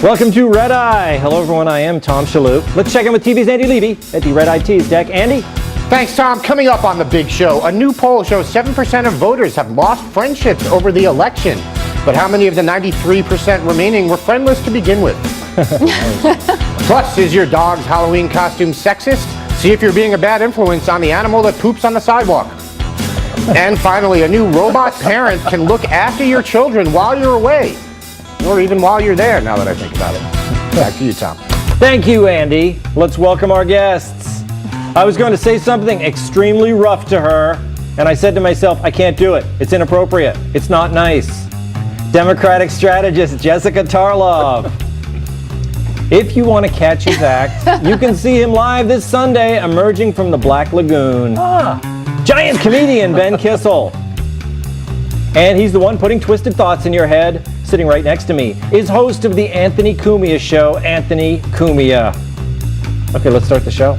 Welcome to Red Eye. Hello, everyone. I am Tom Shillue. Let's check in with TV's Andy Levy at the Red Eye Tees deck. Andy? Thanks, Tom. Coming up on the big show, a new poll shows 7% of voters have lost friendships over the election. But how many of the 93% remaining were friendless to begin with? Plus, is your dog's Halloween costume sexist? See if you're being a bad influence on the animal that poops on the sidewalk. And finally, a new robot parent can look after your children while you're away. Or even while you're there, now that I think about it. Back to you, Tom. Thank you, Andy. Let's welcome our guests. I was going to say something extremely rough to her, and I said to myself, I can't do it. It's inappropriate. It's not nice. Democratic strategist Jessica Tarlov. If you want to catch his act, you can see him live this Sunday emerging from the Black Lagoon. Giant comedian Ben Kissel. And he's the one putting twisted thoughts in your head. Sitting right next to me is host of the Anthony Cumia show, Anthony Cumia. Okay, let's start the show.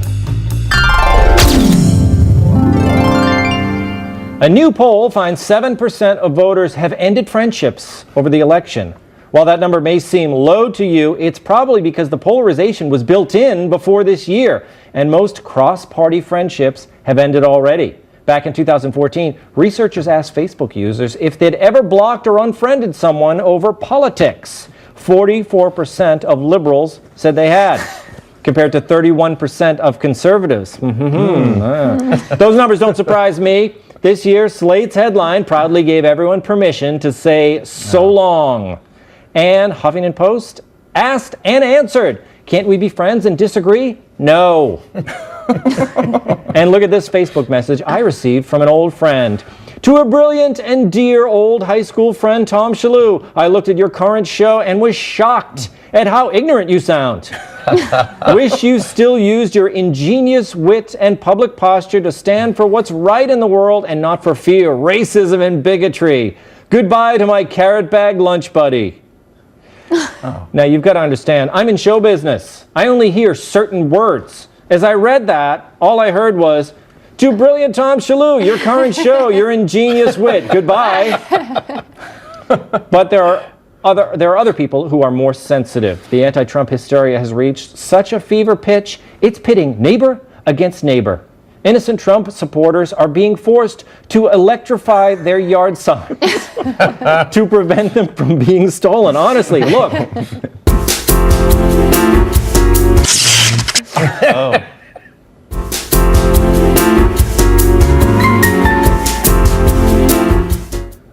A new poll finds 7% of voters have ended friendships over the election. While that number may seem low to you, it's probably because the polarization was built in before this year, and most cross-party friendships have ended already. Back in 2014, researchers asked Facebook users if they'd ever blocked or unfriended someone over politics. 44% of liberals said they had, compared to 31% of conservatives. Those numbers don't surprise me. This year, Slate's headline proudly gave everyone permission to say so long. And Huffington Post asked and answered, can't we be friends and disagree? No. And look at this Facebook message I received from an old friend. To a brilliant and dear old high school friend, Tom Shillue, I looked at your current show and was shocked at how ignorant you sound. Wish you still used your ingenious wit and public posture to stand for what's right in the world and not for fear, racism, and bigotry. Goodbye to my carrot bag lunch buddy. Now, you've got to understand, I'm in show business. I only hear certain words. As I read that, all I heard was, to brilliant Tom Shillue, your current show, your ingenious wit, goodbye. But there are other people who are more sensitive. The anti-Trump hysteria has reached such a fever pitch, it's pitting neighbor against neighbor. Innocent Trump supporters are being forced to electrify their yard signs to prevent them from being stolen. Honestly, look. Oh.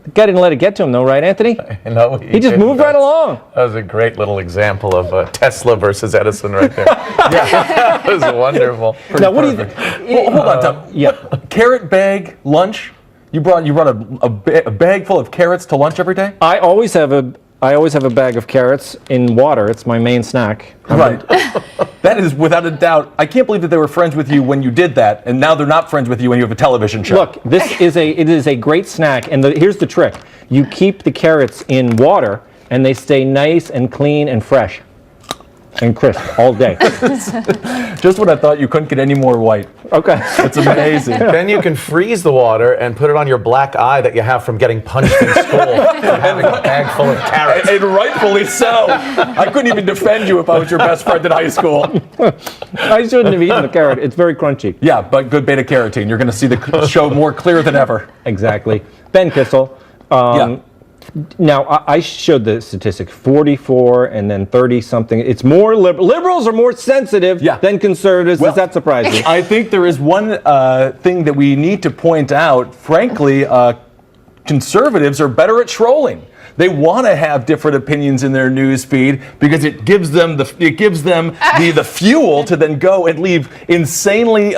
The guy didn't let it get to him, though, right, Anthony? No, he just moved right along. That was a great little example of Tesla versus Edison right there. Yeah, that was wonderful. Now, what do you think? Well, hold on, Tom. Yeah. Carrot bag lunch? You brought a bag full of carrots to lunch every day? I always have a bag of carrots in water. It's my main snack. Right. That is without a doubt. I can't believe that they were friends with you when you did that, and now they're not friends with you when you have a television show. Look, it is a great snack, and here's the trick. You keep the carrots in water, and they stay nice and clean and fresh and crisp all day. Just when I thought you couldn't get any more white. Okay. It's amazing. Then you can freeze the water and put it on your black eye that you have from getting punched in school for having a bag full of carrots. And rightfully so. I couldn't even defend you if I was your best friend in high school. I shouldn't have eaten the carrot. It's very crunchy. Yeah, but good beta carotene. You're going to see the show more clear than ever. Exactly. Ben Kissel. Yeah. Now, I showed the statistic, 44 and then 30-something. It's more liberals are more sensitive than conservatives. Does that surprise you? I think there is one thing that we need to point out. Frankly, conservatives are better at trolling. They want to have different opinions in their news feed because it gives them the fuel to then go and leave insane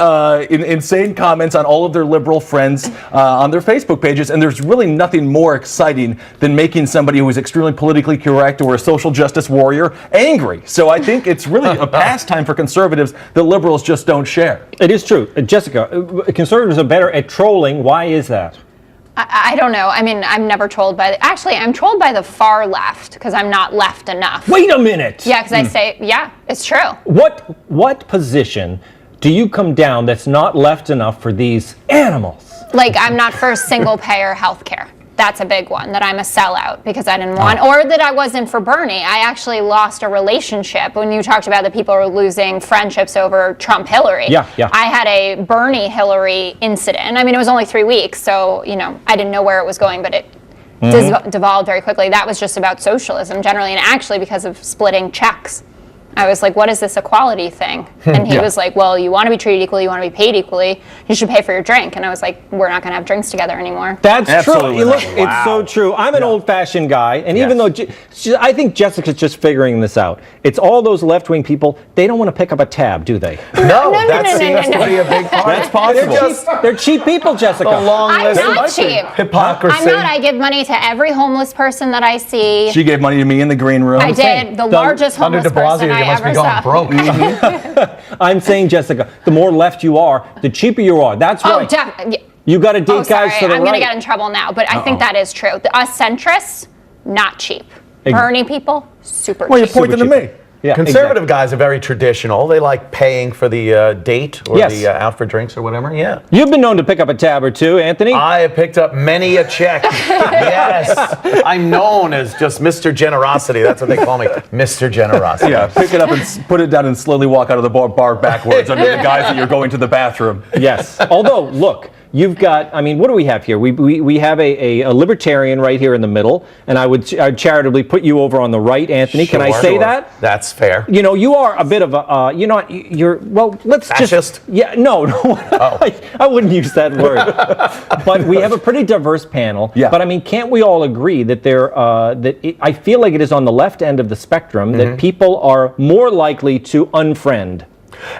comments on all of their liberal friends on their Facebook pages. And there's really nothing more exciting than making somebody who is extremely politically correct or a social justice warrior angry. So I think it's really a pastime for conservatives that liberals just don't share. It is true. Jessica, conservatives are better at trolling. Why is that? I don't know. I mean, I'm never trolled by actually, I'm trolled by the far left because I'm not left enough. Wait a minute. Yeah, because I say, yeah, it's true. What position do you come down that's not left enough for these animals? Like, I'm not for single payer health care. that's a big one, that I'm a sellout because I didn't want, or that I wasn't for Bernie. I actually lost a relationship when you talked about that people are losing friendships over Trump-Hillary. Yeah. I had a Bernie-Hillary incident. I mean, it was only 3 weeks, so, I didn't know where it was going, but it devolved very quickly. That was just about socialism generally, and actually because of splitting checks. I was like, what is this equality thing? And he was like, well, you want to be treated equally, you want to be paid equally, you should pay for your drink. And I was like, we're not going to have drinks together anymore. That's Absolutely true. not. Look, it's so true. I'm an old-fashioned guy, and even though I think Jessica's just figuring this out, it's all those left-wing people. They don't want to pick up a tab, do they? No, that seems to be a big part. That's possible. They're cheap people, Jessica. A long I'm list not of cheap. hypocrisy. I'm not. I give money to every homeless person that I see. She gave money to me in the green room. I did. The largest Under homeless de Blasio, person you I must be ever going saw. broke. I'm saying, Jessica, the more left you are, the cheaper you are. That's Oh, right. definitely. You got to date Oh, sorry. guys to the I'm right. going to get in trouble now, but I think that is true. Us centrists, not cheap. Ex- Bernie people, super Well, you're cheap. pointing to me. Yeah, Conservative guys are very traditional. They like paying for the date or Yes. the out for drinks or whatever. Yeah. You've been known to pick up a tab or two, Anthony. I have picked up many a check. Yes. I'm known as just Mr. Generosity. That's what they call me, Mr. Generosity. Yeah, pick it up and put it down and slowly walk out of the bar backwards under the guise that you're going to the bathroom. Yes. Although, look, you've got, what do we have here? We have a libertarian right here in the middle, and I'd charitably put you over on the right, Anthony. Can I Sure. say that? That's fair. You are a bit of a, let's Fascist? just, no, I wouldn't use that word. But we have a pretty diverse panel. Yeah. But can't we all agree that I feel like it is on the left end of the spectrum that people are more likely to unfriend?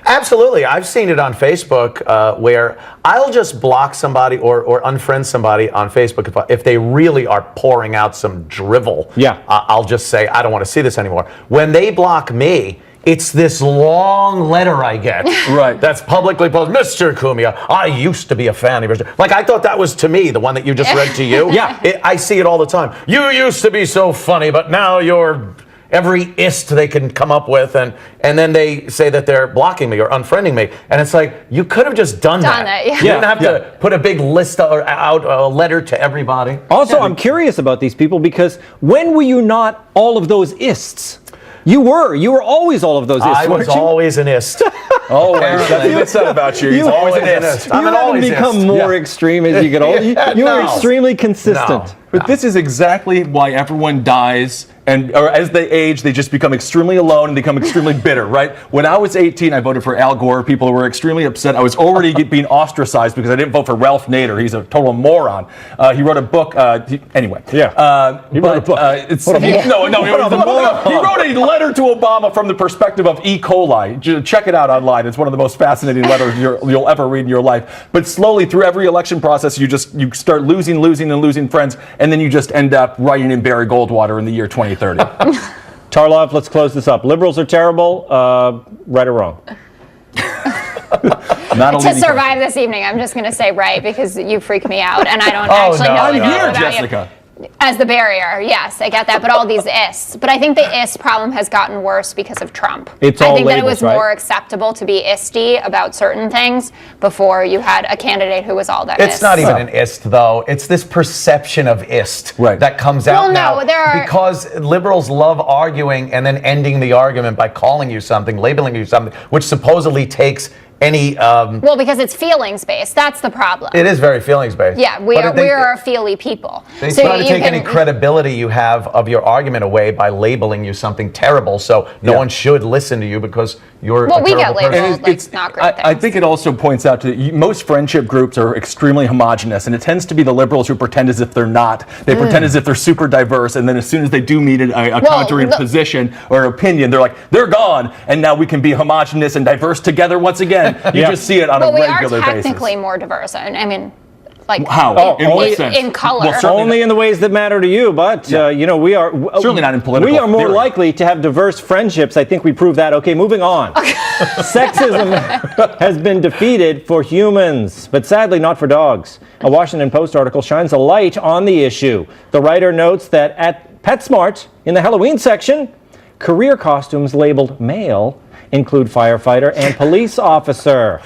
Absolutely. I've seen it on Facebook where I'll just block somebody or unfriend somebody on Facebook if they really are pouring out some drivel. Yeah. I'll just say, I don't want to see this anymore. When they block me, it's this long letter I get. Right. That's publicly posted. Mr. Cumia, I used to be a fan of yours. Like, I thought that was to me, the one that you just read to you. Yeah. I see it all the time. You used to be so funny, but now you're every ist they can come up with, and then they say that they're blocking me or unfriending me, and it's like, you could have just done that. Yeah. You didn't have to put a big list out a letter to everybody. Also, I'm curious about these people because when were you not all of those ists? You were always all of those ists, I was weren't you? always an ist. Always. That's what it said about you. He's always an ist. I'm You an haven't always become ist. more extreme as you get older. You were No. extremely consistent. No. But this is exactly why everyone dies, or as they age, they just become extremely alone and become extremely bitter, right? When I was 18, I voted for Al Gore. People were extremely upset. I was already being ostracized because I didn't vote for Ralph Nader. He's a total moron. He wrote a book. Anyway. Yeah. He wrote a book. No, he wrote a letter to Obama from the perspective of E. coli. Check it out online. It's one of the most fascinating letters you'll ever read in your life. But slowly, through every election process, you start losing friends, and then you just end up writing in Barry Goldwater in the year 2030. Tarlov, let's close this up. Liberals are terrible, right or wrong? Not a To leading survive this evening, I'm just going to say right because you freak me out and I don't Oh, actually no, know I'm no, enough here, about Jessica. you. As the barrier, yes, I get that, but all these ists. But I think the ist problem has gotten worse because of Trump. It's I all think that it labels, was right? more acceptable to be isty about certain things before you had a candidate who was all that It's ist. not even an ist, though. It's this perception of ist that comes out Well, no, now there are- because liberals love arguing and then ending the argument by calling you something, labeling you something, which supposedly takes any. Well, because it's feelings based. That's the problem. It is very feelings based. Yeah, we are a feely people. They So try to you take can- any credibility you have of your argument away by labeling you something terrible. So no one should listen to you because you're Well, a we get terrible person. labeled like not great things. I think it also points out to most friendship groups are extremely homogenous, and it tends to be the liberals who pretend as if they're not. They pretend as if they're super diverse, and then as soon as they do meet a countering position or opinion, they're gone, and now we can be homogenous and diverse together once again. You just see it on a we are regular basis. technically more diverse. I mean, like How? In what sense? in color. Well, certainly Only in the ways that matter to you, but we are Certainly not in political We are more theory. likely to have diverse friendships. I think we proved that. Okay, moving on. Sexism has been defeated for humans, but sadly not for dogs. A Washington Post article shines a light on the issue. The writer notes that at PetSmart, in the Halloween section, career costumes labeled male include firefighter and police officer.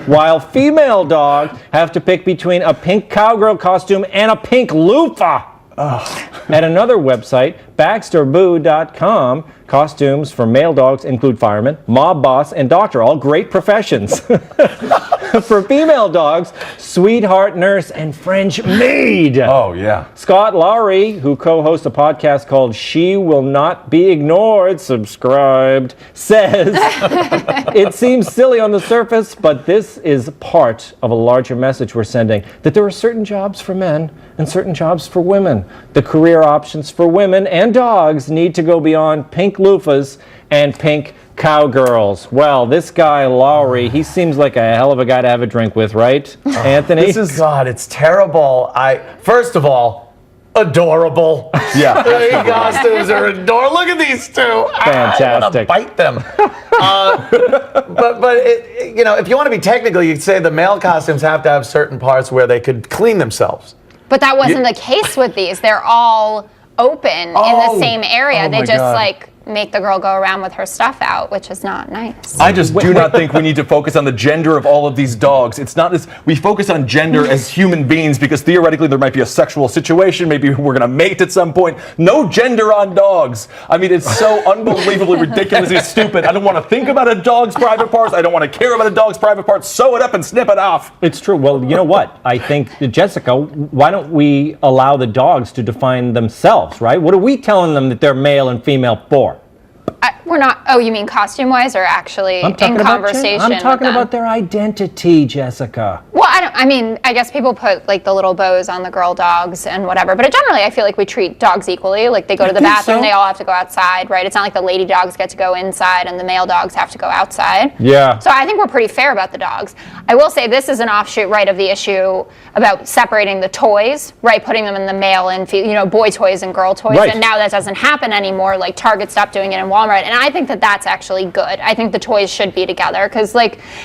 While female dogs have to pick between a pink cowgirl costume and a pink loofah. At another website, BaxterBoo.com, costumes for male dogs include fireman, mob boss, and doctor, all great professions. For female dogs, sweetheart nurse and French maid. Oh, yeah. Scott Lowry, who co-hosts a podcast called She Will Not Be Ignored, subscribed, says, it seems silly on the surface, but this is part of a larger message we're sending, that there are certain jobs for men and certain jobs for women. The career options for women and dogs need to go beyond pink loofahs and pink cowgirls. Well, this guy, Lowry, he seems like a hell of a guy to have a drink with, right, Anthony? This is God. It's terrible. First of all, adorable. Yeah. The costumes are adorable. Look at these two. Fantastic. I want to bite them. But if you want to be technical, you could say the male costumes have to have certain parts where they could clean themselves. But that wasn't the case with these. They're all open in the same area. They my just God. make the girl go around with her stuff out, which is not nice. I just do not think we need to focus on the gender of all of these dogs. It's not as we focus on gender as human beings because theoretically there might be a sexual situation. Maybe we're going to mate at some point. No gender on dogs. I mean, it's so unbelievably ridiculously stupid. I don't want to think about a dog's private parts. I don't want to care about a dog's private parts. Sew it up and snip it off. It's true. Well, you know what? I think, Jessica, why don't we allow the dogs to define themselves, right? What are we telling them that they're male and female for? We're not. Oh, you mean costume-wise, or actually in conversation? I'm talking with them? about their identity, Jessica. Well, I guess people put like the little bows on the girl dogs and whatever, but generally I feel like we treat dogs equally. Like they go to the bathroom, so. They all have to go outside, right? It's not like the lady dogs get to go inside and the male dogs have to go outside. Yeah. So I think we're pretty fair about the dogs. I will say this is an offshoot, right, of the issue about separating the toys, right? Putting them in the male and boy toys and girl toys. Right. And now that doesn't happen anymore. Like Target stopped doing it in Walmart. And I think that that's actually good. I think the toys should be together because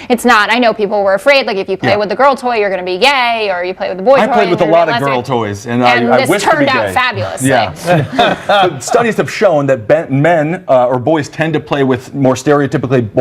it's not, I know people were afraid, like if you play with the girl toy, you're going to be gay, or you play with the boy toy. I played with a and lot you're of gonna be girl lesbian. toys, and And I this wish to be turned gay. out fabulously. Yeah. But studies have shown that men or boys tend to play with more stereotypically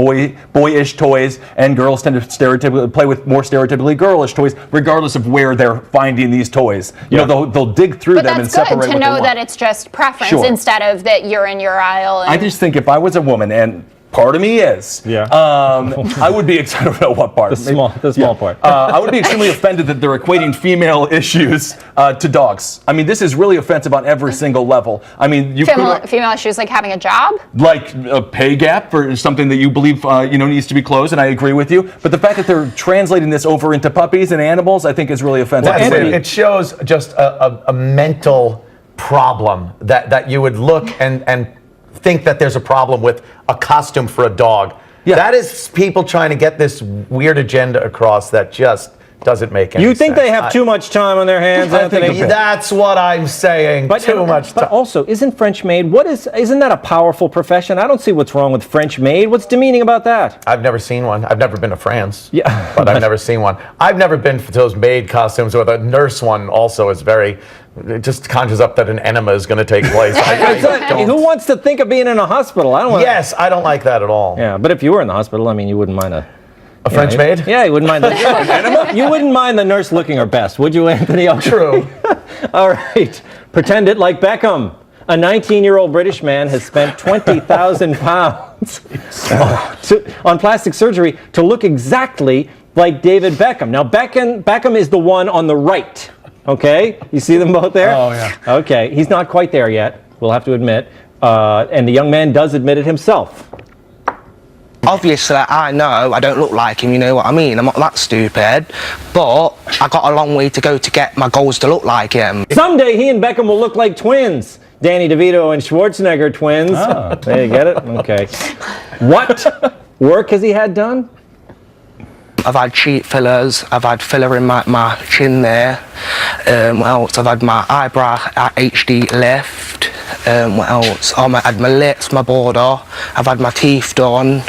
boyish toys, and girls tend to play with more stereotypically girlish toys, regardless of where they're finding these toys. They'll dig through them and But separate that's good to what they know want. that it's just preference Sure. instead of that you're in your aisle. And I just think if I was a woman, and part of me is, I would be excited about what part. The small part. I would be extremely offended that they're equating female issues to dogs. I mean, this is really offensive on every single level. I mean, you female issues like having a job. like a pay gap for something that you believe needs to be closed, and I agree with you. But the fact that they're translating this over into puppies and animals, I think, is really offensive. It shows just a mental problem that you would look and think that there's a problem with a costume for a dog. Yeah. That is people trying to get this weird agenda across that just doesn't make any sense. You think they have too much time on their hands, Anthony? That's what I'm saying. Too much time. But also, isn't French maid, isn't that a powerful profession? I don't see what's wrong with French maid. What's demeaning about that? I've never seen one. I've never been to France. Yeah. But I've never seen one. I've never been for those maid costumes, or the nurse one also is it just conjures up that an enema is going to take place. Who wants to think of being in a hospital? I don't want. Yes, I don't like that at all. Yeah, but if you were in the hospital, I mean, you wouldn't mind a French maid? Yeah, you wouldn't mind you wouldn't mind the nurse looking her best, would you, Anthony? Okay. True. All right. Pretend it like Beckham. A 19-year-old British man has spent £20,000 on plastic surgery to look exactly like David Beckham. Now, Beckham is the one on the right. Okay? You see them both there? Oh, yeah. Okay. He's not quite there yet, we'll have to admit. And the young man does admit it himself. Obviously, I know I don't look like him, you know what I mean? I'm not that stupid, but I got a long way to go to get my goals to look like him. Someday he and Beckham will look like twins. Danny DeVito and Schwarzenegger twins. Oh. There you get it? Okay. What work has he had done? I've had cheek fillers, I've had filler in my chin there. What else? I've had my eyebrow HD lift. What else? I had my lips, my border. I've had my teeth done.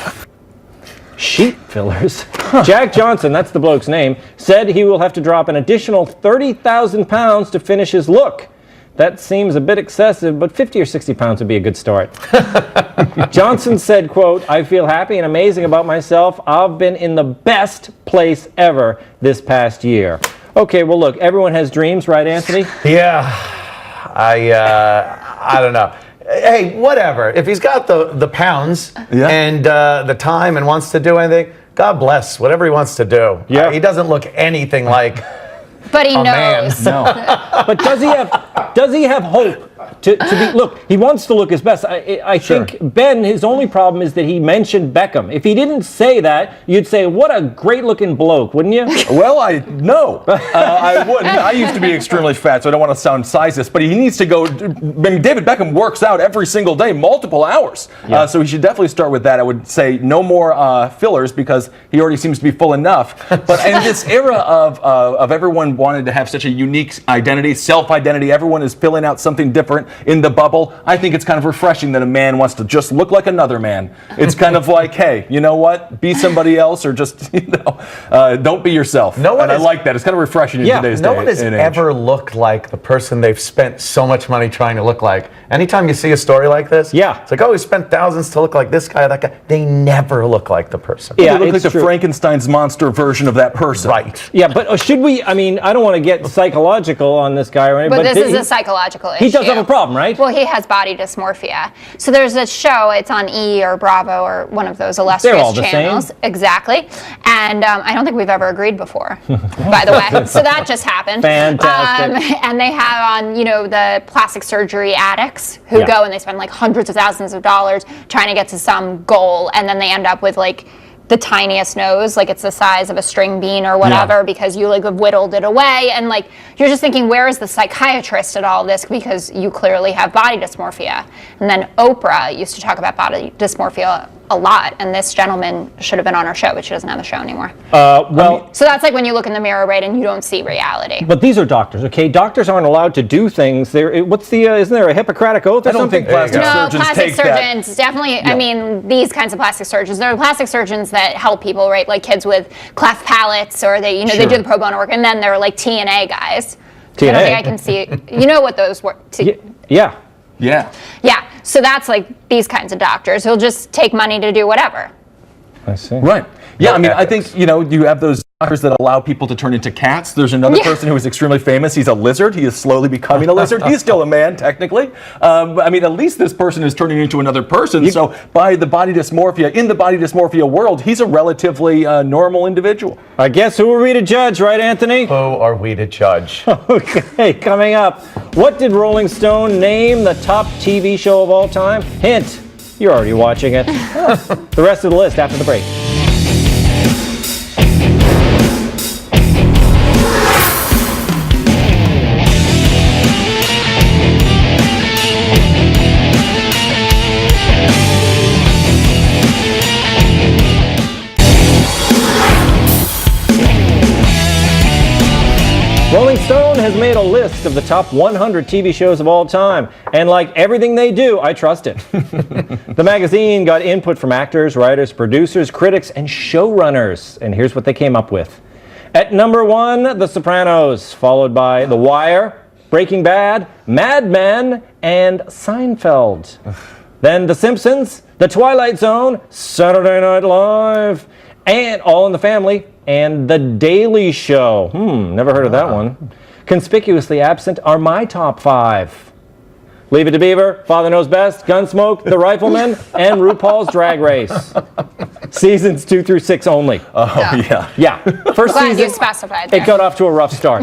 Sheep fillers. Jack Johnson, that's the bloke's name, said he will have to drop an additional £30,000 to finish his look. That seems a bit excessive, but 50 or 60 pounds would be a good start. Johnson said, quote, I feel happy and amazing about myself. I've been in the best place ever this past year. Okay, well, look, everyone has dreams, right, Anthony? Yeah, I don't know. Hey, whatever. If he's got the pounds and the time and wants to do anything, God bless whatever he wants to do. Yeah. He doesn't look anything like But he a man. knows. No. But does he have hope to be, look, he wants to look his best. I think, Ben, his only problem is that he mentioned Beckham. If he didn't say that, you'd say, what a great looking bloke, wouldn't you? Well, I wouldn't. I used to be extremely fat, so I don't want to sound sizist, but he needs to go. I mean, David Beckham works out every single day, multiple hours. So he should definitely start with that. I would say no more fillers because he already seems to be full enough. But in this era of everyone wanting to have such a unique identity, self-identity, everyone is filling out something different in the bubble. I think it's kind of refreshing that a man wants to just look like another man. It's kind of like, hey, you know what? Be somebody else, or just, don't be yourself. I like that. It's kind of refreshing in today's day. No one has ever looked like the person they've spent so much money trying to look like. Anytime you see a story like this, it's like, oh, we spent thousands to look like this guy or that guy. They never look like the person. Yeah, they look like the Frankenstein's monster version of that person. Right. Yeah, but should we, I mean, I don't want to get psychological on this guy or anything. But this is a psychological issue. He does have a problem, right? Well, he has body dysmorphia. So there's a show, it's on E! or Bravo or one of those illustrious They're all the channels. same. Exactly. And I don't think we've ever agreed before, by the way. So that just happened. Fantastic. And they have on, the plastic surgery addicts who go and they spend like hundreds of thousands of dollars trying to get to some goal, and then they end up with like the tiniest nose, like it's the size of a string bean or whatever, because you like have whittled it away, and like you're just thinking, where is the psychiatrist at all this, because you clearly have body dysmorphia. And then Oprah used to talk about body dysmorphia a lot, and this gentleman should have been on our show, but she doesn't have a show anymore. So that's like when you look in the mirror, right, and you don't see reality. But these are doctors, okay? Doctors aren't allowed to do things. Isn't there a Hippocratic oath or I don't something? think plastic surgeons plastic take surgeons that. definitely. I mean, these kinds of plastic surgeons. There are plastic surgeons that help people, right? Like kids with cleft palates, or they do the pro bono work, and then there are like TNA guys. TNA? I don't think I can see. You know what those were? Yeah. Yeah. So that's like these kinds of doctors who'll just take money to do whatever. I see. Right. Yeah, I mean, I think, you have those doctors that allow people to turn into cats. There's another person who is extremely famous. He's a lizard. He is slowly becoming a lizard. He's still a man, technically. I mean, at least this person is turning into another person. So by the body dysmorphia, in the body dysmorphia world, he's a relatively normal individual. I guess who are we to judge, right, Anthony? Who are we to judge? Okay, coming up, what did Rolling Stone name the top TV show of all time? Hint, you're already watching it. The rest of the list after the break. Rolling Stone has made a list of the top 100 TV shows of all time, and like everything they do, I trust it. The magazine got input from actors, writers, producers, critics, and showrunners, and here's what they came up with. At number 1, The Sopranos, followed by The Wire, Breaking Bad, Mad Men, and Seinfeld. Then The Simpsons, The Twilight Zone, Saturday Night Live, and All in the Family, and The Daily Show. Never heard of that one. Conspicuously absent are my top 5. Leave It to Beaver, Father Knows Best, Gunsmoke, The Rifleman, and RuPaul's Drag Race. Seasons 2 through 6 only. Oh, yeah. Yeah. First Glad season, you specified there. it got off to a rough start.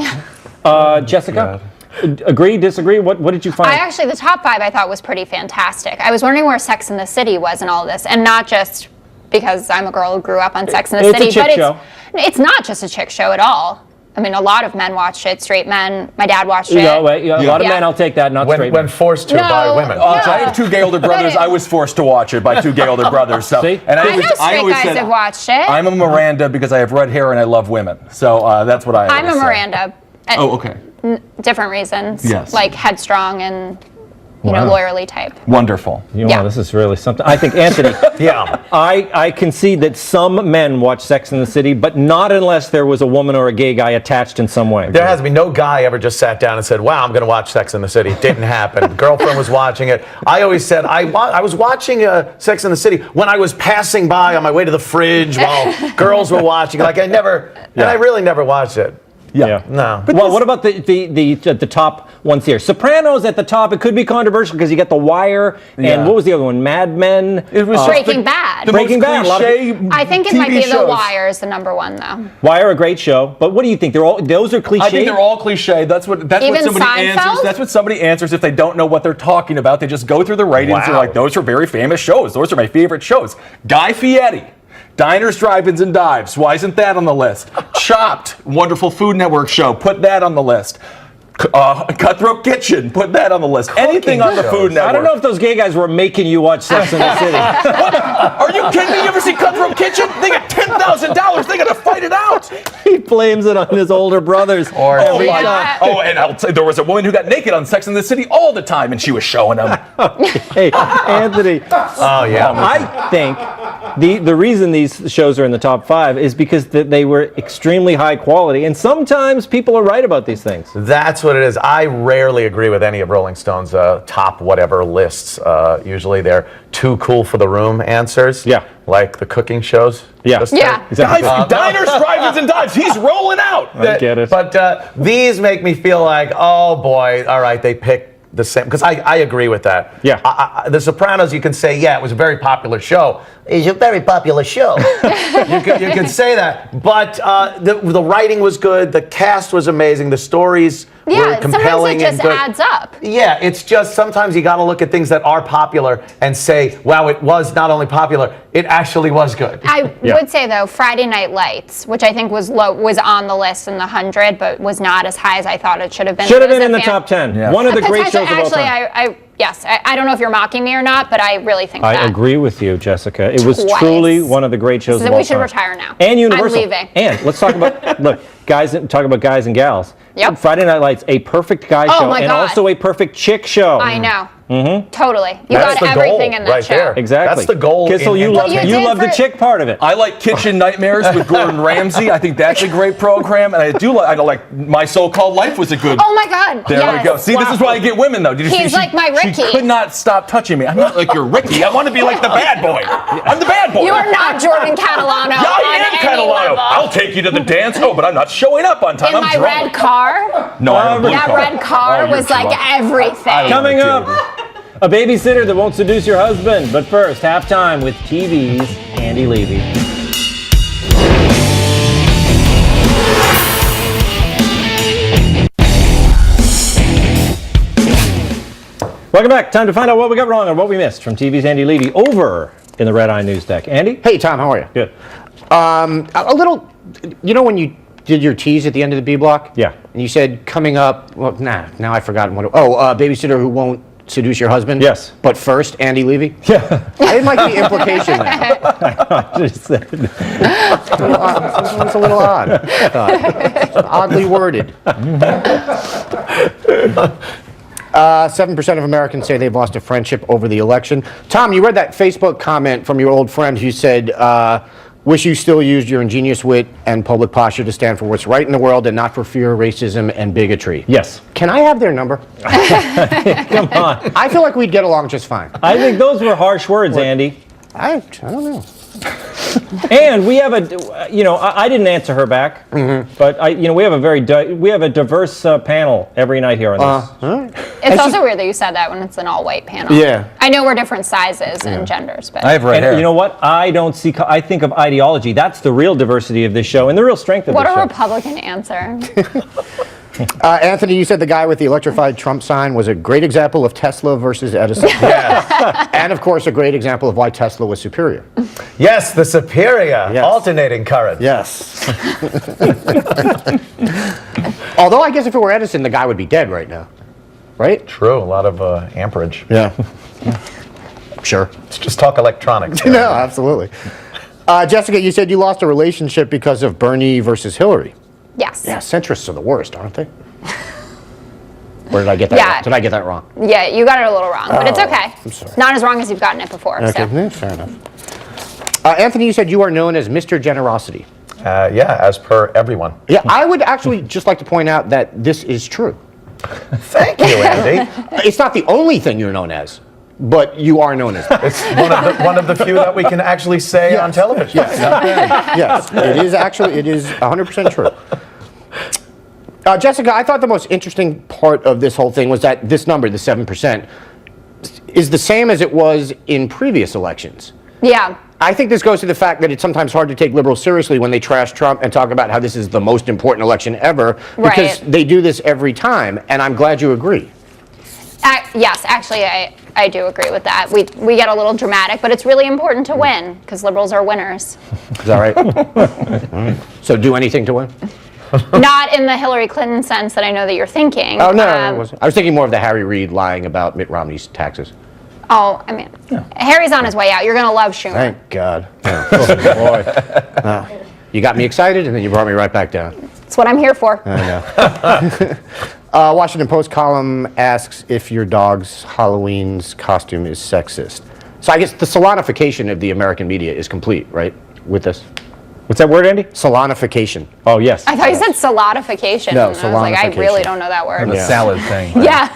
Jessica, agree, disagree? What did you find? The top 5 I thought was pretty fantastic. I was wondering where Sex and the City was in all this, and not just because I'm a girl who grew up on Sex and the City. It's a chick show. It's not just a chick show at all. I mean, a lot of men watched it, straight men. My dad watched it. A lot of men, I'll take that, not straight men. When forced to by women. I have 2 gay older brothers. I was forced to watch it by 2 gay older brothers. So, See? and I know straight always guys said, have watched it. I'm a Miranda because I have red hair and I love women. So that's what I I'm always a say. Miranda. Oh, okay. Different reasons. Yes. Like headstrong and lawyerly type. Wonderful. Wow, this is really something. I think, Anthony, Yeah. I concede that some men watch Sex and the City, but not unless there was a woman or a gay guy attached in some way. There has been no guy ever just sat down and said, wow, I'm going to watch Sex and the City. It didn't happen. Girlfriend was watching it. I always said, I was watching Sex and the City when I was passing by on my way to the fridge while girls were watching. Like I really never watched it. Yeah. No. Well, what about the top ones here? Sopranos at the top. It could be controversial because you get The Wire and what was the other one? Mad Men. It was Breaking Bad. Breaking Bad. I think it might TV be The shows. Wire is the number one though. Wire, a great show. But what do you think? Those are cliche. I think they're all cliche. That's what Even somebody Seinfeld? answers. That's what somebody answers if they don't know what they're talking about. They just go through the ratings and Wow. they're like, those are very famous shows. Those are my favorite shows. Guy Fieri. Diners, Drive-Ins, and Dives. Why isn't that on the list? Chopped, wonderful Food Network show. Put that on the list. Cutthroat Kitchen. Put that on the list. Anything on the Food Network. I don't know if those gay guys were making you watch Sex and the City. Are you kidding me? You ever see Cutthroat Kitchen? They got $10,000. They got to fight it out. He blames it on his older brothers. Every Yeah. time. Oh, and I'll say there was a woman who got naked on Sex and the City all the time, and she was showing them. Hey, Anthony. Oh, yeah. I think the reason these shows are in the top 5 is because they were extremely high quality, and sometimes people are right about these things. That's what it is. I rarely agree with any of Rolling Stone's top whatever lists. Usually they're too cool for the room answers. Yeah. Like the cooking shows. Yeah. Just Yeah. Exactly. Diners, Drive-Ins, and Dives. He's rolling out. I get it. But these make me feel like, oh boy, all right, they picked the same. Because I agree with that. Yeah. The Sopranos, you can say, yeah, it was a very popular show. It's a very popular show. you can say that. But the writing was good. The cast was amazing. The stories were compelling. Sometimes it just and good. adds up. Yeah, it's just sometimes you got to look at things that are popular and say, wow, it was not only popular, it actually was good. I would say though, Friday Night Lights, which I think was on the list in the 100, but was not as high as I thought it should have been. Should have been in the top 10. Yeah. One of the great shows Potentially, of all actually, time. yes, I don't know if you're mocking me or not, but I really think that. I agree with you, Jessica. It was Twice. truly one of the great shows So of all we should time. retire now. And Universal. I'm leaving. And let's talk about guys and gals. Yep. Friday Night Lights, a perfect guy Oh show my and God. also a perfect chick show. I know. Totally. You That's got the everything goal in that right show. there. Exactly. That's the goal. Kissel, you Well, you love did the for- chick part of it. I like Kitchen Nightmares with Gordon Ramsay. I think that's a great program, and I like My So-Called Life was a good. Oh my God. There yes. we go. See, this is why I get women, though. Did you see? He's like my Ricky. She could not stop touching me. I'm not like your Ricky. I want to be like the bad boy. I'm the bad boy. You are not Jordan Catalano. Yeah, I am on any Catalano. level. I'll take you to the dance. Oh, but I'm not showing up on time. In I'm my drunk. red car. No, I have a blue That car. red car Oh, you're was like drunk. everything. Coming up, a babysitter that won't seduce your husband. But first, halftime with TV's Andy Levy. Welcome back. Time to find out what we got wrong or what we missed from TV's Andy Levy over in the Red Eye News Deck. Andy? Hey, Tom, how are you? Good. A little, you know when you did your tease at the end of the B block? Yeah. And you said coming up, well, now I've forgotten what babysitter who won't seduce your husband? Yes. But first, Andy Levy? Yeah. I didn't like the implication there. I just said. It's a little odd. I thought. Oddly worded. 7% of Americans say they've lost a friendship over the election. Tom, you read that Facebook comment from your old friend who said, wish you still used your ingenious wit and public posture to stand for what's right in the world and not for fear, racism, and bigotry. Yes. Can I have their number? Come on. I feel like we'd get along just fine. I think those were harsh words, Andy. I don't know. And we have I didn't answer her back, but we have a diverse panel every night here on this. It's also weird that you said that when it's an all-white panel. Yeah. I know we're different sizes and genders, but I have red And hair. you know what? I think of ideology. That's the real diversity of this show and the real strength of what this a show. Republican answer. Anthony, you said the guy with the electrified Trump sign was a great example of Tesla versus Edison. And, of course, a great example of why Tesla was superior. Yes, the superior Yes. alternating current. Yes. Although I guess if it were Edison, the guy would be dead right now. Right? True, a lot of amperage. Yeah. Sure. Let's just talk electronics. No, absolutely. Jessica, you said you lost a relationship because of Bernie versus Hillary. Yes. Yeah, centrists are the worst, aren't they? Or did I get that Yeah. wrong? Did I get that wrong? Yeah, you got it a little wrong, but it's okay. I'm sorry. Not as wrong as you've gotten it before. Okay, So. fair enough. Anthony, you said you are known as Mr. Generosity. Yeah, as per everyone. Yeah, I would actually just like to point out that this is true. Thank you, Andy. It's not the only thing you're known as, but you are known as that. It's one of the few that we can actually say on television. Yes, it is 100% true. Jessica, I thought the most interesting part of this whole thing was that this number, the 7%, is the same as it was in previous elections. Yeah. I think this goes to the fact that it's sometimes hard to take liberals seriously when they trash Trump and talk about how this is the most important election ever, because they do this every time, and I'm glad you agree. Yes, actually, I do agree with that. We get a little dramatic, but it's really important to win because liberals are winners. Is that right? All right. So do anything to win? Not in the Hillary Clinton sense that I know that you're thinking. Oh, no, I wasn't. I was thinking more of the Harry Reid lying about Mitt Romney's taxes. Oh, I mean, Harry's on his way out. You're going to love Schumer. Thank God. Oh, boy. You got me excited, and then you brought me right back down. That's what I'm here for. I know. Washington Post column asks if your dog's Halloween's costume is sexist. So I guess the salonification of the American media is complete, right, with this? What's that word, Andy? Salonification. Oh, yes. I thought you said saladification. No, and I was like, I really salonification. don't know that word. The salad thing. Yeah.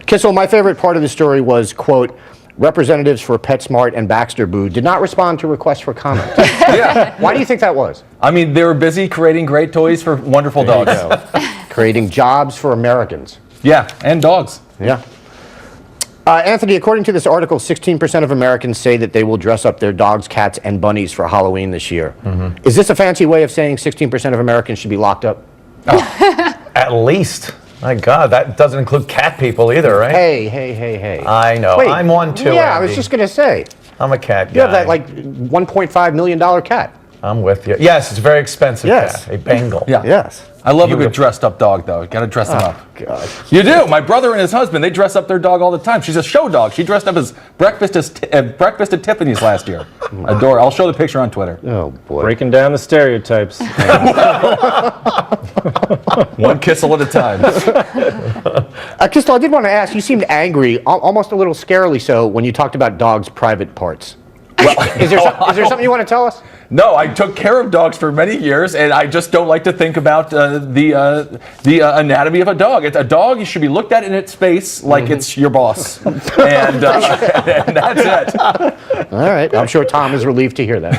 Kissel, my favorite part of the story was, quote, representatives for PetSmart and Baxter Boo did not respond to requests for comment. Yeah. Why do you think that was? I mean, they were busy creating great toys for wonderful dogs. Creating jobs for Americans. Yeah, and dogs. Yeah. Anthony, according to this article, 16% of Americans say that they will dress up their dogs, cats, and bunnies for Halloween this year. Mm-hmm. Is this a fancy way of saying 16% of Americans should be locked up? At least. My God, that doesn't include cat people either, right? Hey. I know. Wait, I'm one too, yeah, I Andy. was just going to say. I'm a cat guy. You have that like $1.5 million cat. I'm with you. Yes, it's a very expensive Yes. cat. A Bengal. Yeah. Yes. I love a good Beautiful. dressed up dog, though. Got to dress them up. God. You do. My brother and his husband, they dress up their dog all the time. She's a show dog. She dressed up as breakfast at Tiffany's last year. Adore. I'll show the picture on Twitter. Oh, boy. Breaking down the stereotypes. One Kissel at a time. Kissel, I did want to ask, you seemed angry, almost a little scarily so, when you talked about dogs' private parts. Well, is there something you want to tell us? No, I took care of dogs for many years, and I just don't like to think about the anatomy of a dog. It's a dog. You should be looked at in its face like it's your boss, and that's it. All right. I'm sure Tom is relieved to hear that.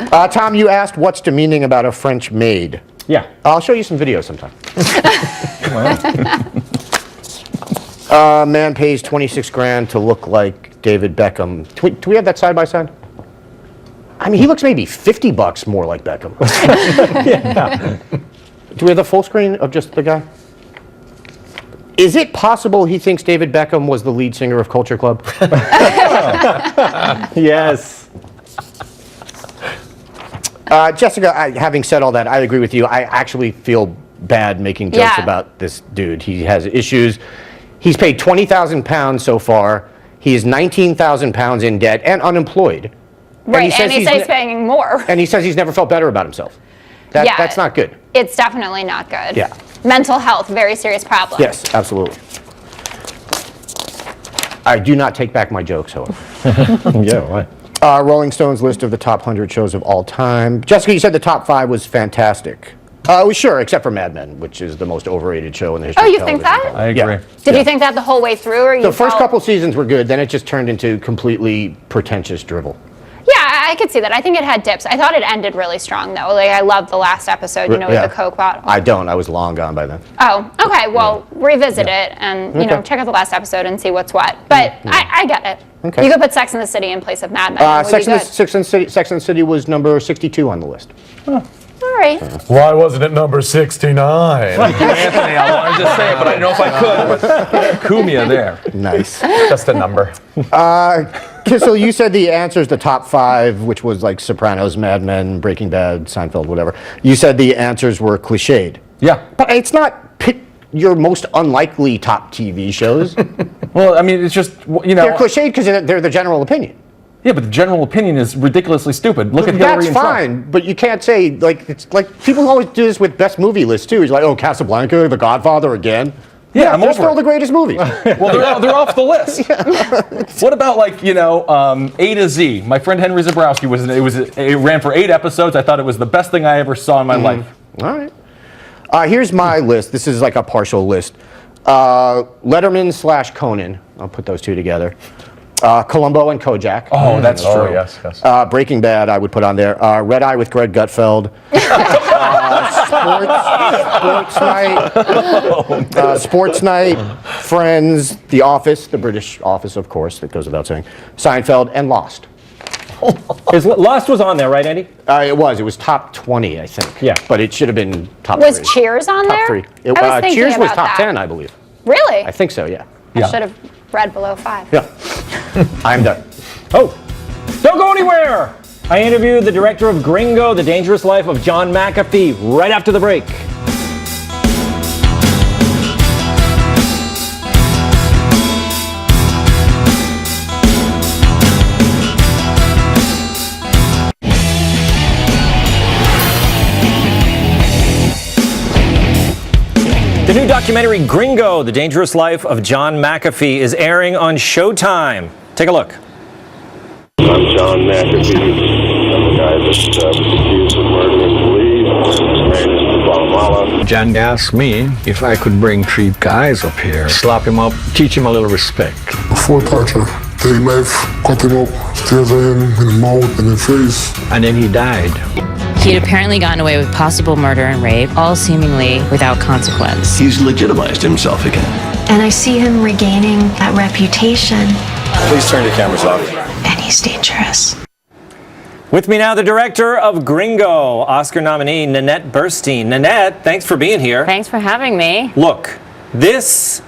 Yes. Tom, you asked what's demeaning about a French maid. Yeah. I'll show you some videos sometime. Man pays 26 grand to look like David Beckham. Do we have that side by side? I mean, he looks maybe $50 more like Beckham. Yeah. Do we have the full screen of just the guy? Is it possible he thinks David Beckham was the lead singer of Culture Club? Yes. Jessica, having said all that, I agree with you. I actually feel bad making jokes about this dude. He has issues. He's paid £20,000 so far. He is £19,000 in debt and unemployed. Right, and he says he's paying more. And he says he's never felt better about himself. That's not good. It's definitely not good. Yeah. Mental health, very serious problem. Yes, absolutely. I do not take back my jokes, however. Yeah, why? Rolling Stone's list of the top 100 shows of all time. Jessica, you said the top 5 was fantastic. Well, sure, except for Mad Men, which is the most overrated show in the history of you think television. that? I agree. Yeah. Did you think that the whole way through? Or The first couple seasons were good, then it just turned into completely pretentious drivel. Yeah, I could see that. I think it had dips. I thought it ended really strong, though. Like, I loved the last episode, with the Coke bottle. I don't. I was long gone by then. Oh, okay. Well, revisit it and, check out the last episode and see what's what. But I get it. Okay. You could put Sex and the City in place of Mad Men. And it would be good. Sex and the City was number 62 on the list. All right. Why wasn't it number 69? Anthony, I wanted to say it, but I don't know if I could. Cumia there. Nice. Just a number. Kissel, you said the answer is the top 5, which was like Sopranos, Mad Men, Breaking Bad, Seinfeld, whatever. You said the answers were cliched. Yeah. But it's not pick your most unlikely top TV shows. Well, I mean, it's just, They're cliched because they're the general opinion. Yeah, but the general opinion is ridiculously stupid. Look at Hillary That's and Trump. fine, but you can't say, like, it's like people always do this with best movie lists too. He's like, oh, Casablanca, The Godfather again. Yeah, I'm they're over still it. the greatest movies. Well, they're off the list. What about, like, A to Z? My friend Henry Zabrowski it ran for 8 episodes. I thought it was the best thing I ever saw in my life. All right. Here's my list. This is like a partial list. Letterman / Conan. I'll put those two together. Columbo and Kojak. Oh, that's true. Oh, yes. Breaking Bad, I would put on there. Red Eye with Greg Gutfeld. Sports Night, Friends, The Office, the British Office, of course, that goes without saying. Seinfeld, and Lost. Lost was on there, right, Andy? It was top 20, I think. Yeah. But it should have been top Was 3. Cheers on Top there? 3. I was thinking Cheers was about top that. 10, I believe. Really? I think so, yeah. I should have read below 5. Yeah. I'm done. Oh, don't go anywhere! I interviewed the director of Gringo, The Dangerous Life of John McAfee, right after the break. The new documentary Gringo, The Dangerous Life of John McAfee is airing on Showtime. Take a look. I'm John McAfee. I'm the guy that was accused of murdering police, ran into Guatemala. John asked me if I could bring 3 guys up here, slap him up, teach him a little respect. Before torture, they knife cut him up, stares at him in the mouth and the face. And then he died. He had apparently gotten away with possible murder and rape, all seemingly without consequence. He's legitimized himself again. And I see him regaining that reputation. Please turn your cameras off. And he's dangerous. With me now, the director of Gringo, Oscar nominee Nannette Burnstein. Nannette, thanks for being here. Thanks for having me. Look, this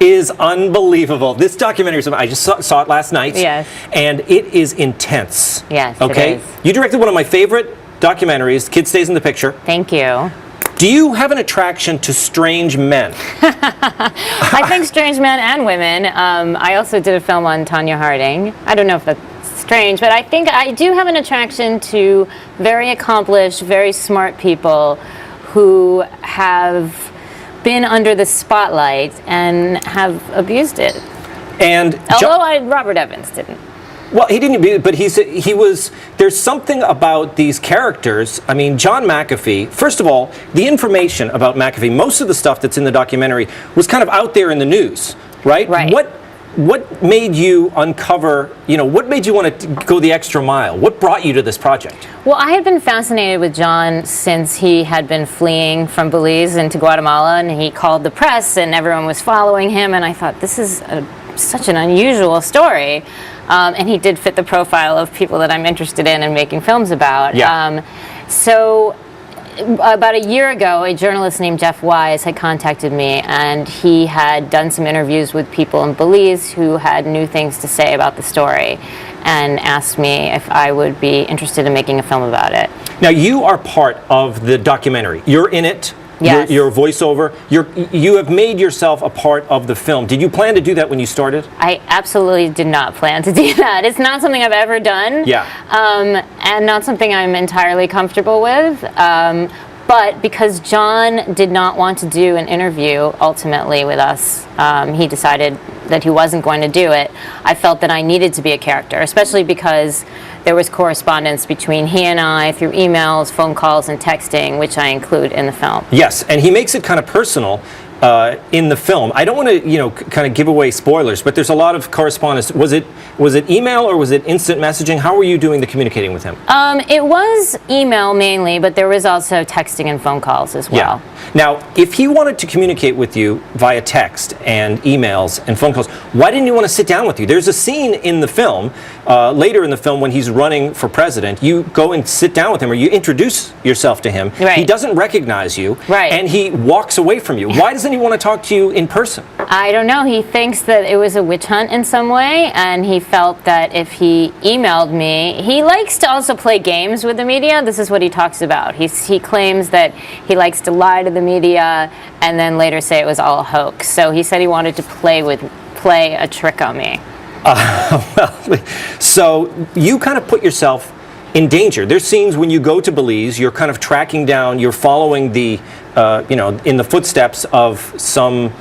is unbelievable. This documentary, I just saw it last night. Yes. And it is intense. Yes, okay? it is. You directed one of my favorite documentaries, Kid Stays in the Picture. Thank you. Do you have an attraction to strange men? I think strange men and women. I also did a film on Tanya Harding. I don't know if that's strange, but I think I do have an attraction to very accomplished, very smart people who have been under the spotlight and have abused it. And Although Robert Evans didn't. Well, he didn't, but he was, there's something about these characters. I mean, John McAfee, first of all, the information about McAfee, most of the stuff that's in the documentary was kind of out there in the news, right? Right. What made you uncover, what made you want to go the extra mile? What brought you to this project? Well, I had been fascinated with John since he had been fleeing from Belize into Guatemala, and he called the press, and everyone was following him, and I thought, this is such an unusual story. And he did fit the profile of people that I'm interested in and making films about. Yeah. So about a year ago, a journalist named Jeff Wise had contacted me, and he had done some interviews with people in Belize who had new things to say about the story, and asked me if I would be interested in making a film about it. Now, you are part of the documentary. You're in it. Yes. Your voiceover. You have made yourself a part of the film. Did you plan to do that when you started? I absolutely did not plan to do that. It's not something I've ever done. Yeah. And not something I'm entirely comfortable with. But because John did not want to do an interview ultimately with us, he decided that he wasn't going to do it. I felt that I needed to be a character, especially because there was correspondence between he and I through emails, phone calls, and texting, which I include in the film. Yes, and he makes it kind of personal in the film. I don't want to, kind of give away spoilers, but there's a lot of correspondence. Was it email or was it instant messaging? How were you doing the communicating with him? It was email mainly, but there was also texting and phone calls as well. Yeah. Now, if he wanted to communicate with you via text and emails and phone calls, why didn't you want to sit down with you? There's a scene in the film, later in the film when he's running for president, you go and sit down with him or you introduce yourself to him. Right. He doesn't recognize you, right, and he walks away from you. Why doesn't he want to talk to you in person? I don't know. He thinks that it was a witch hunt in some way, and he felt that if he emailed me, he likes to also play games with the media. This is what he talks about. He claims that he likes to lie to the media and then later say it was all a hoax. So he said he wanted to play a trick on me. So you kind of put yourself in danger. There's scenes when you go to Belize, you're kind of tracking down, you're following the, in the footsteps of some,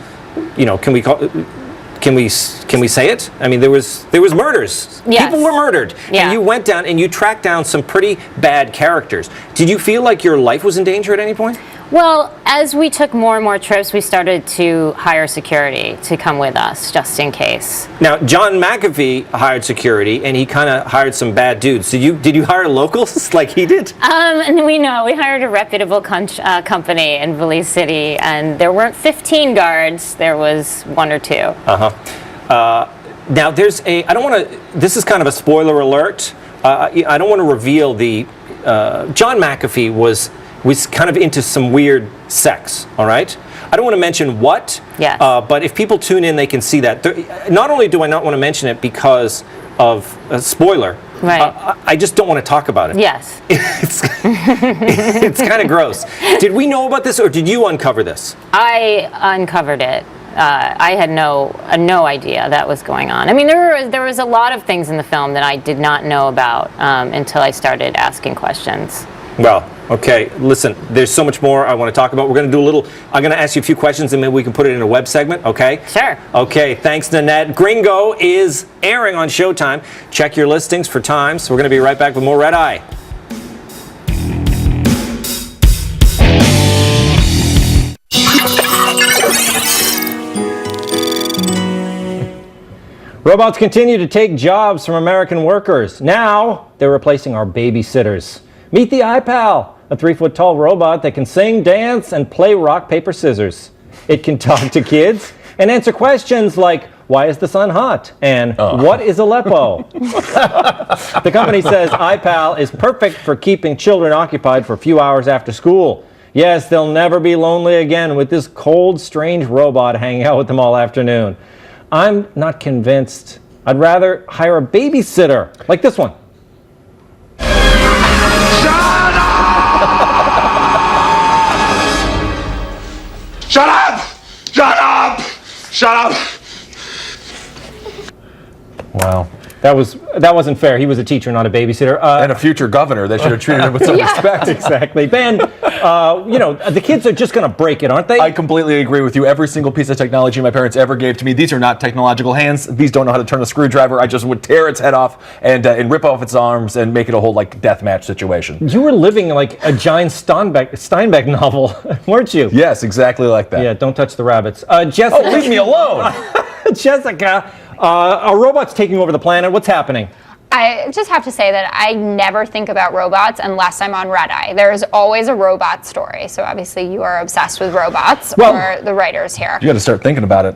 can we say it? I mean, there was murders. Yes. People were murdered. Yeah. And you went down and you tracked down some pretty bad characters. Did you feel like your life was in danger at any point? Well, as we took more and more trips, we started to hire security to come with us, just in case. Now, John McAfee hired security, and he kind of hired some bad dudes. Did you hire locals like he did? And we hired a reputable company in Belize City, and there weren't 15 guards. There was 1 or 2. Now, this is kind of a spoiler alert. I don't want to reveal the, John McAfee was kind of into some weird sex, all right? I don't want to mention what, yes. But if people tune in, they can see that. Not only do I not want to mention it because of a spoiler, right. I just don't want to talk about it. Yes. It's kind of gross. Did we know about this, or did you uncover this? I uncovered it. I had no idea that was going on. I mean, there was a lot of things in the film that I did not know about until I started asking questions. Well, okay, listen, there's so much more I want to talk about. We're going to do I'm going to ask you a few questions and maybe we can put it in a web segment, okay? Sure. Okay, thanks, Nannette. Gringo is airing on Showtime. Check your listings for times. We're going to be right back with more Red Eye. Robots continue to take jobs from American workers. Now, they're replacing our babysitters. Meet the iPal, a 3-foot-tall robot that can sing, dance, and play rock, paper, scissors. It can talk to kids and answer questions like, why is the sun hot? And what is Aleppo? The company says iPal is perfect for keeping children occupied for a few hours after school. Yes, they'll never be lonely again with this cold, strange robot hanging out with them all afternoon. I'm not convinced. I'd rather hire a babysitter, like this one. Shut up! Shut up! Shut up! Wow. That wasn't fair. He was a teacher, not a babysitter. And a future governor. They should have treated him with some respect. Exactly. Ben, the kids are just going to break it, aren't they? I completely agree with you. Every single piece of technology my parents ever gave to me, these are not technological hands. These don't know how to turn a screwdriver. I just would tear its head off and rip off its arms and make it a whole deathmatch situation. You were living like a giant Steinbeck novel, weren't you? Yes, exactly like that. Yeah, don't touch the rabbits. Jessica. Oh, leave me alone. Jessica, are robots taking over the planet? What's happening? I just have to say that I never think about robots unless I'm on Red Eye. There is always a robot story. So obviously you are obsessed with robots, or the writers here. You got to start thinking about it.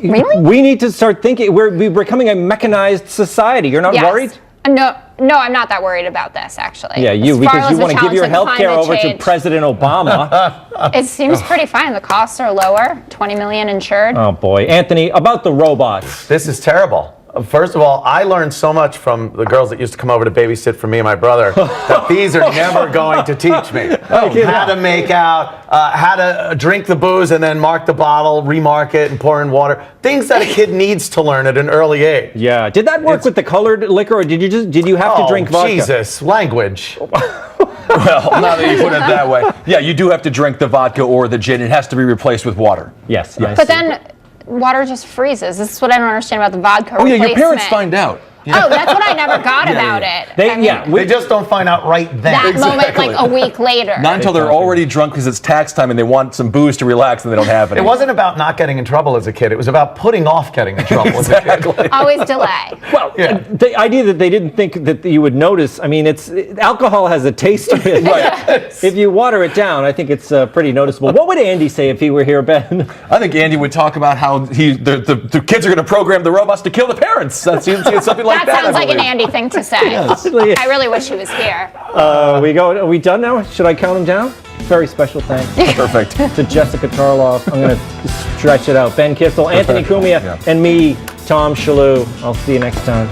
Really? We need to start thinking. We're becoming a mechanized society. You're not worried? No, I'm not that worried about this, actually. Yeah, because you want to give your health care over to President Obama. It seems pretty fine. The costs are lower, 20 million insured. Oh, boy. Anthony, about the robots. This is terrible. First of all, I learned so much from the girls that used to come over to babysit for me and my brother that these are never going to teach me. How to make out, how to drink the booze and then mark the bottle, remark it, and pour in water. Things that a kid needs to learn at an early age. Yeah. Did that work with the colored liquor, or did you have to drink vodka? Jesus, language. Well, now that you put it that way. Yeah, you do have to drink the vodka or the gin. It has to be replaced with water. Yes. But then water just freezes. This is what I don't understand about the vodka replacement. Yeah, your parents find out. Yeah. Oh, that's what I never got about it. They just don't find out right then. That moment, like a week later. Not until they're already drunk because it's tax time and they want some booze to relax and they don't have any. It wasn't about not getting in trouble as a kid. It was about putting off getting in trouble as a kid. Always delay. Well, the idea that they didn't think that you would notice, I mean, alcohol has a taste to it. Right. If you water it down, I think it's pretty noticeable. What would Andy say if he were here, Ben? I think Andy would talk about how the kids are going to program the robots to kill the parents. That's something like that. That sounds like an Andy thing to say. Yes. I really wish he was here. Are we done now? Should I count them down? Very special thanks. Perfect. To Jessica Tarlov. I'm going to stretch it out. Ben Kissel, Anthony Cumia, and me, Tom Shillue. I'll see you next time.